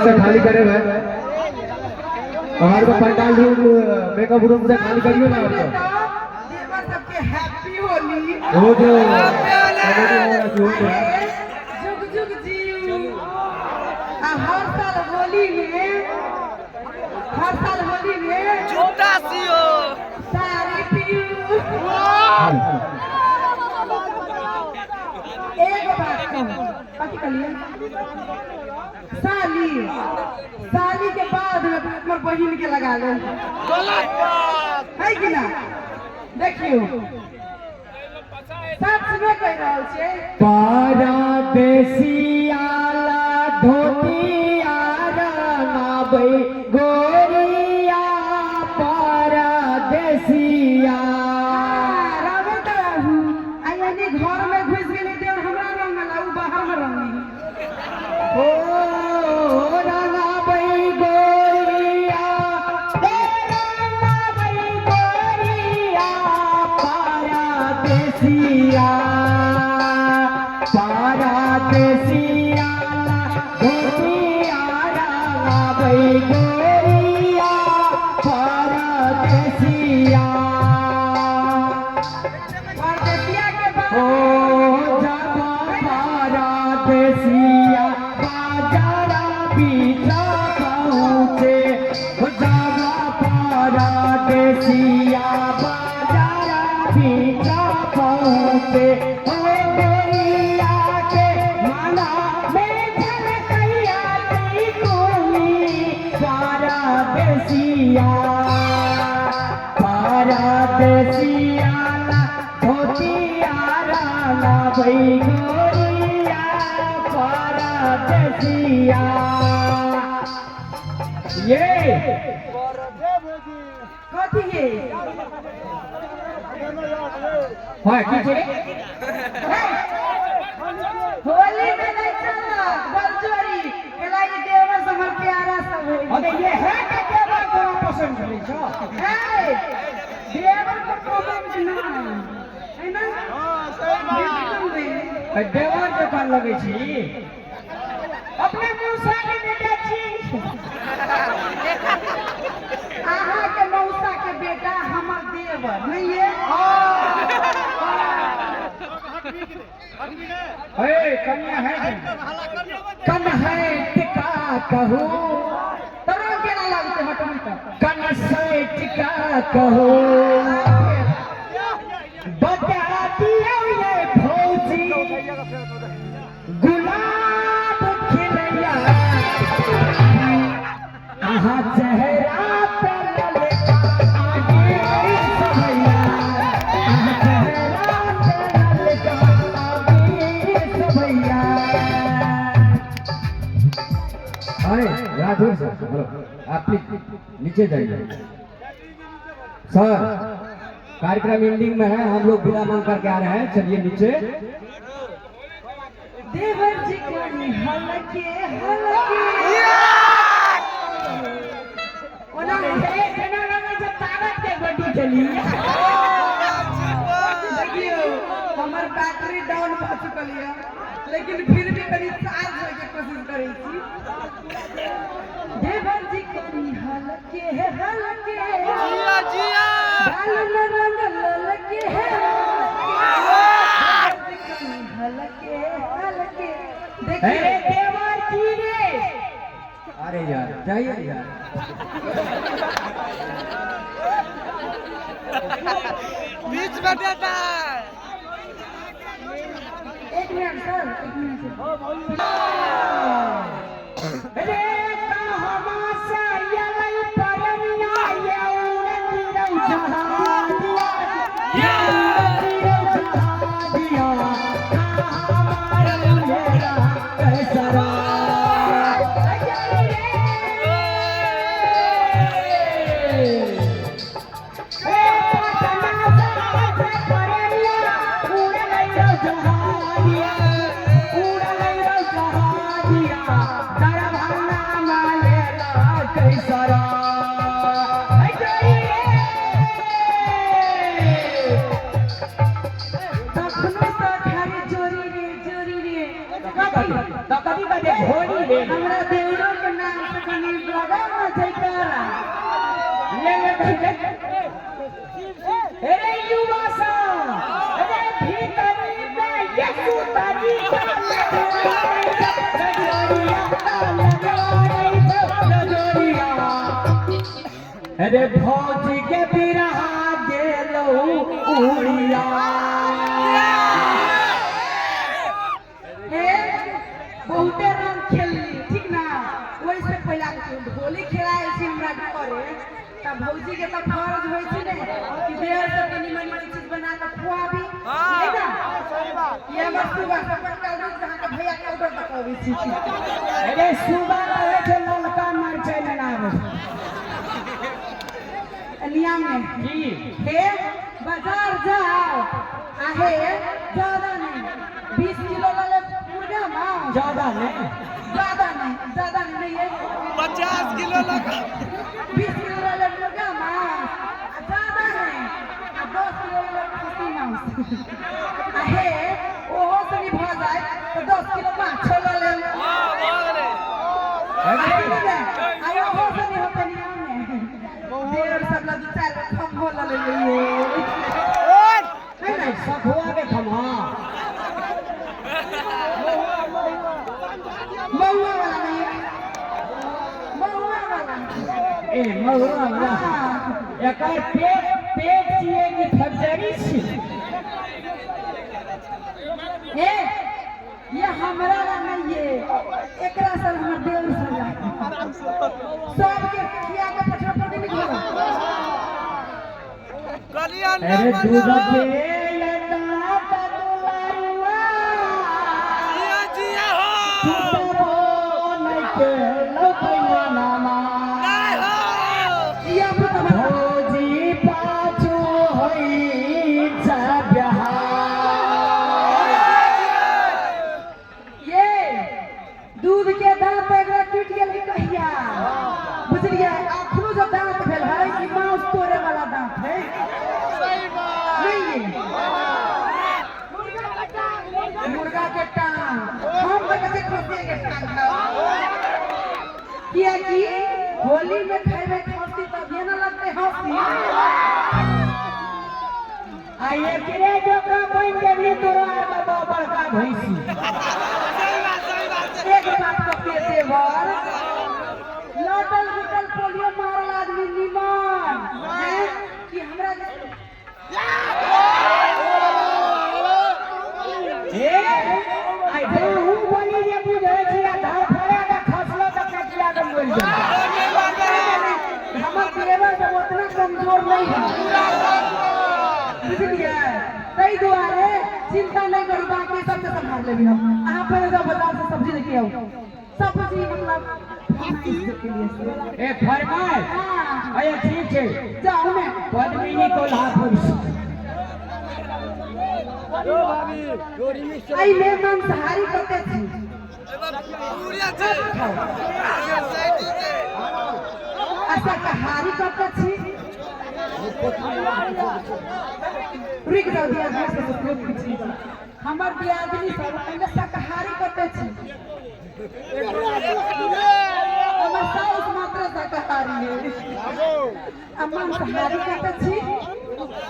से खाली करे भाई हमारे को पंडाल रूम मेकअप रूम से खाली करिए ना आपको सबके हैप्पी होली वो जो जुग जुग जियो हर साल होली में जूता सियो साड़ी पियो एक बात कहूं कथी कहलिए साली के बाद में अपने बहिन के लगा लो गलत बात है कि ना देखियो सच में कह रहल छे परदेसियाला धोतियारा नाबै गोरिया परदेसिया रावे त आइने घर में घुस गेली देव हमरा रंग ला उ बाहर में रंगी ओ नाबै गोरिया नाबै गोरिया परदेसिया परदेसियाला धोतियारा नाबै गोरिया परदेसिया परदेसिया के बाद ओ जब परदेसिया बाजारा बीचा पहुँचे जब परदेसिया बाजारा बीचा पहुँचे ओ गोरिया के माला में झलकैया ती कोली परदेसिया परदेसियाला धोतियारा नाबै गोरिया परदेसिया ये कथी है है की छे होली में नहीं चलना बलचोरी एलाई देवर से हमर प्यारा सब है अरे ये है के देवर तोरा पसंद करै छ देवर को कमेंट ना है ना हां सही बात देवर जकाँ लगै छी अपने मौसा के बेटा छी आहा के मौसा के बेटा हमर देवर नहीं है कन्या है कन है टिका कहू तोरा केना लगते हटमी त कन से टिका कहू बता दियो ये भौजी गुलाब खिलैया आहा चेहरा पे ललका आगे सभैया आहा चेहरा पे ललका आगे सभैया अरे राधे सर हेलो आप प्लीज नीचे जाइए सर कार्यक्रम एंडिंग में है हम लोग विदा मांग करके आ रहे हैं चलिए नीचे देवर जी कोनी हलके ओना है केना लगे जब ताकत के गड्डी चली देखियो हमर बैटरी डाउन भ चुकल है लेकिन फिर भी कनी चार्ज होय के कोशिश करै छी देवर जी कोनी हलके जिया जिया गाल में रंग ललके हलके अरे देवर की रे अरे यार जाइए यार बीच में देता एक मिनट सर एक मिनट अरे कहवा से यलै परमिया ये उड़न जहादिया ये उड़न जहादिया हमारा मेरा कैसरा हमरा देवरो के खिले अरे युवा सा अरे भीतरी में यीशु तारी अरे भौजी के बिरहा गेलो उड़िया बहुते रंग खेलली ठीक ना वैसे पहला होली खेलाए छी हमरा घरे त भौजी के त फर्ज होई छी ने कि देर से तनी मनी चीज बना के खुआबी है ना ये हमर सुबह सफर कर दो जहां के भैया के ऑर्डर तक आवे छी अरे सुबह आवे के ललका मरचाई लेना आवे नियम में जी हे बाजार जाओ आहे ज्यादा नहीं 20 किलो ले मुर्गा मांग ज्यादा नहीं है 50 किलो लगा 20 किलो ले मुर्गा मांग ज्यादा नहीं 10 किलो ले खसी मांस आहे ओहो से नहीं भ जाए तो 10 किलो माछ ले ले हां बोले आयो हो से नहीं होते नियम में देर सब ला दू चार खम हो ले ले नहीं नहीं सखुआ के खमा महुआ वाला नहीं महुआ वाला ए महुआ वाला एकर पेट छिए कि फैक्टरी छी ए ये हमरा ला नहीं है एकरा से हमर देव सजा सब के खिया के पछड़ पर दिन निकल गलिया अरे न दूध मना के लता तलुआ जिया जिया हो तुरो नहीं के लपैया नामा नहीं हो ये अपना भौजी पाछू होई जा बिहार ये दूध के दांत एकरा टूट गेल कहिया बुझलिए अखनो जो दांत भेल है कि मांस तोड़े वाला दांत है सही बात नहीं है मुर्गा के टांग हम तो कैसे खसी के टांग खाओ किया कि होली में खाए खसी तब ये ना लगते हंसी आ एकरे जो का बन गेली तोरा बाबा बड़का भैंसी सही बात एक बात को पेटे भर लटल बुटल पोलियो मारल आदमी निमन है कि हमरा ए आई देहु बनी जे बुझे छी आ धार फड़ा के खसलो त कटिया के बोल दे हमर देवर जब उतना कमजोर नहीं है बुझलिए तई दुआरे चिंता नहीं करू बाकी सब से संभाल लेबी हम अहाँ पहले जाओ बाजार से सब्जी लेके आओ सब्जी मतलब के लिए ए फरमाय हां अरे ठीक है जाओ मैं पद्मिनी को लापुर आई मैं मांसाहारी करते थी पूरिया छे सही छे अच्छा कहारी करते थी रुक जाओ दिया घर से कुछ पूछी हमर बियादनी सब पहले शाकाहारी करते थी हमर साउस मात्र शाकाहारी है अम्मा शाकाहारी करते थी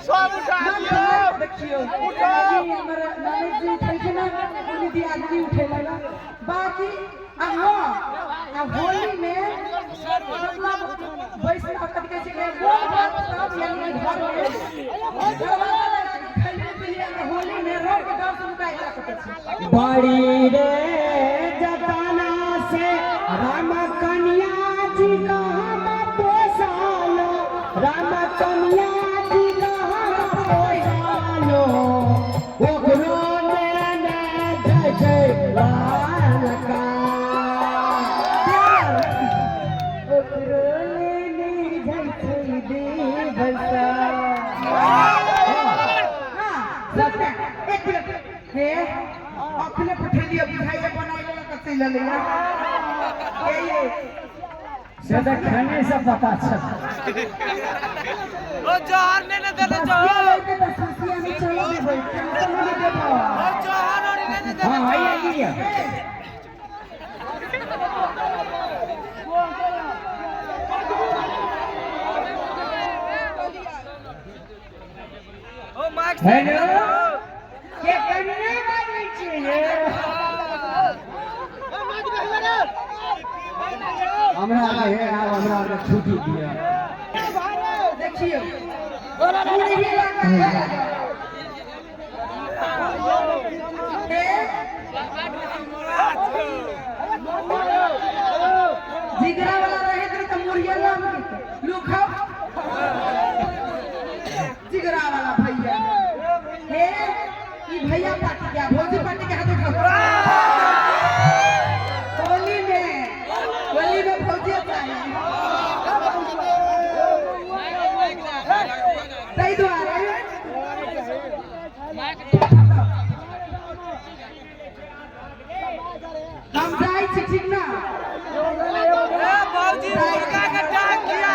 सब उठा दियो देखियो हमर ननद जी उठै छै ना उनी बियादनी उठे लगा बाकी हां होली में मतलब वैष्णव कथि कहै छै सब यानी घर में खाली पिलिया होली में रोड के डर से मुकाई करते छी बड़ी रे जताना से राम कन्या जी का हम पोसालो राम कन्या जी का हम पोसालो ओकरो ने जय जय लाल का ओकरो ने जय जय देवसा एक मिनट हे अखने पठे दिया बुझाई के बनाई वाला कथि ले लिया ये से तो खाने से पता चल ओ जोहर ने न देले जोहर लेके तो ससिया में चलो दे भाई टेंशन नहीं देखो ओ जोहर और ने न देले हाँ आइए आइए हेलो के कन्या बाजी छे हमरा है हमरा के छुट्टी दिया देखियो पूरी लगा जिगरा वाला रहे तो मुर्गिया नाम लुखा जिगरा वाला भैया हे ई भैया पार्टी क्या भौजी पार्टी के हाथ उठाओ होली में भौजी चाहिए सही द्वारा हम जाए छी ठीक ना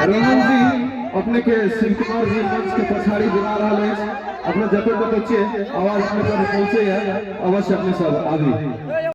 रोहन जी अपने के शिव कुमार जी मंच के पछाड़ी बुला रहा है अपने जतन बच्चे आवाज अपने पर पहुंचे है अवश्य अपने सब आगे